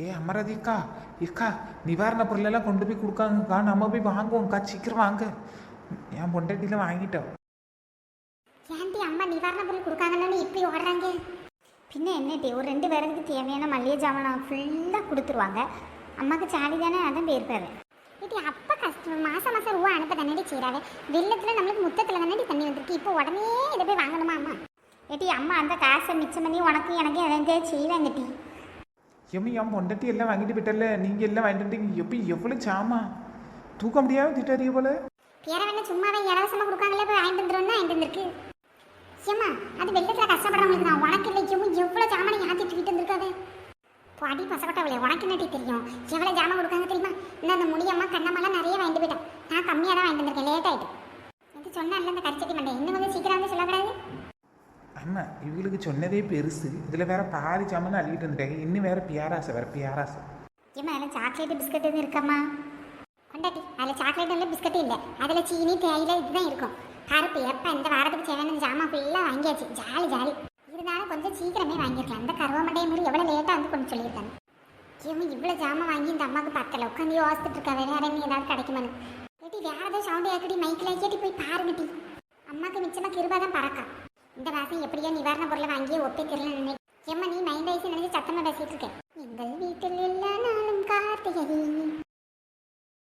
ஏ அமராதிக்கா இக்கா நிவாரண பொருளெல்லாம் கொண்டு போய் கொடுக்காங்கக்கா, நம்ம போய் வாங்குவோம்க்கா, சீக்கிரம் வாங்க. என் பொண்டாட்டியில வாங்கிட்டோம். ஏன்டி அம்மா நிவாரண பொருள் கொடுக்காங்கன்னு இப்படி ஓடுறாங்க? பின்ன என்னட்டி, ஒரு 2 பேருக்கு தேவையான மளிகை ஜாமான் ஃபுல்லாக கொடுத்துருவாங்க. அம்மாவுக்கு சாலி தானே, அதான் போயிருப்பாரு. இது அப்போ கஷ்டம், மாதம் மாதம் ரூபா அனுப்ப தண்ணி செய்கிறாவே. வெள்ளத்தில் நம்மளுக்கு முத்தத்தில் தானே தண்ணி வந்துருக்கு. இப்போ உடனே இதை போய் வாங்கணுமா அம்மா? ஏட்டி அம்மா அந்த காசை மிச்சம் பண்ணி உனக்கு எனக்கு எதாவது செய்வாங்க டி. எம்மி என் பொண்டாட்டி எல்லாம் வாங்கிட்டு போயிட்டல, நீங்கள் எல்லாம் வாங்கிட்டு வந்தீங்க. எப்போ எவ்வளோ சாமா தூக்க முடியாமல் திட்டாரிய போல. பேர வேணா சும்மாவே இலவசமாக கொடுக்காங்களே, போய் வாங்கிட்டு வந்துடும் வாங்கிட்டு வந்துருக்கு. ஏம்மா அது வெள்ளத்தில் கஷ்டப்படுறவங்களுக்கு நான் உனக்கு இல்லை எவ்வளோ ஜாமானை யாத்தி தூக்கிட்டு வந்துருக்காது. இப்போ அடி பசப்பட்டவளே, உனக்கு என்னட்டி தெரியும் எவ்வளோ ஜாமான் கொடுக்காங்க தெரியுமா? இன்னும் அந்த முடியம்மா கண்ணம்மாலாம் நிறைய வாங்கிட்டு போயிட்டேன். நான் கம்மியாக தான் வாங்கிட்டு வந்திருக்கேன், லேட் ஆகிட்டு. இது சொன்னால அந்த கரிச்சட்டி மண்டை இன்னும் கொஞ்சம் சீக்கிரம் வந்து சொல்லக்கூடாது. ஆமாம், இவங்களுக்கு சொன்னதே பெருசு, இதில் வேற பாதி சாமான் அள்ளிட்டு வந்துட்டாங்க. இன்னும் வேற பியாராசை வேற பியாராசை. ஏம்மா அதில் சாக்லேட்டு பிஸ்கட் எதுவும் இருக்காம்மா? கொண்டாட்டி அதில் சாக்லேட் இல்லை பிஸ்கட்டும் இல்லை, அதில் சீனி தேயிலை இதுதான் இருக்கும். கருப்பு எப்போ இந்த வாரத்துக்கு தேவையான ஜாமான் ஃபுல்லாக வாங்கியாச்சு. Jolly jolly. இருந்தாலும் கொஞ்சம் சீக்கிரமே வாங்கியிருக்கலாம். இந்த கருவாமட்டையை மாதிரி எவ்வளோ லேட்டாக வந்து கொண்டு சொல்லியிருக்காங்க. இவங்க இவ்வளோ ஜாமான் வாங்கி இந்த அம்மாவுக்கு பத்தலை. உட்காந்து யோசிச்சுட்டு இருக்கா வேற என்ன ஏதாவது கிடைக்குமான்னு. ஏட்டி வேற ஏதாவது சவுண்டு ஏக்கடி மைக்கில் கேட்டி போய் பாருங்க டி. அம்மாவுக்கு மிச்சமாக கிருபா தான் பறக்கா. இந்த மாதம் எப்படியோ நிவாரண பொருளை வாங்கியே ஒப்பிக்கிறேன்னு நினைக்கிறேன். ஏம்மா நீ மைண்ட் ஆயிடுச்சு நினைச்சு சத்தமாக பேசிட்டு இருக்கேன். எங்கள் வீட்டில் எல்லா நாளும் கார்த்திகை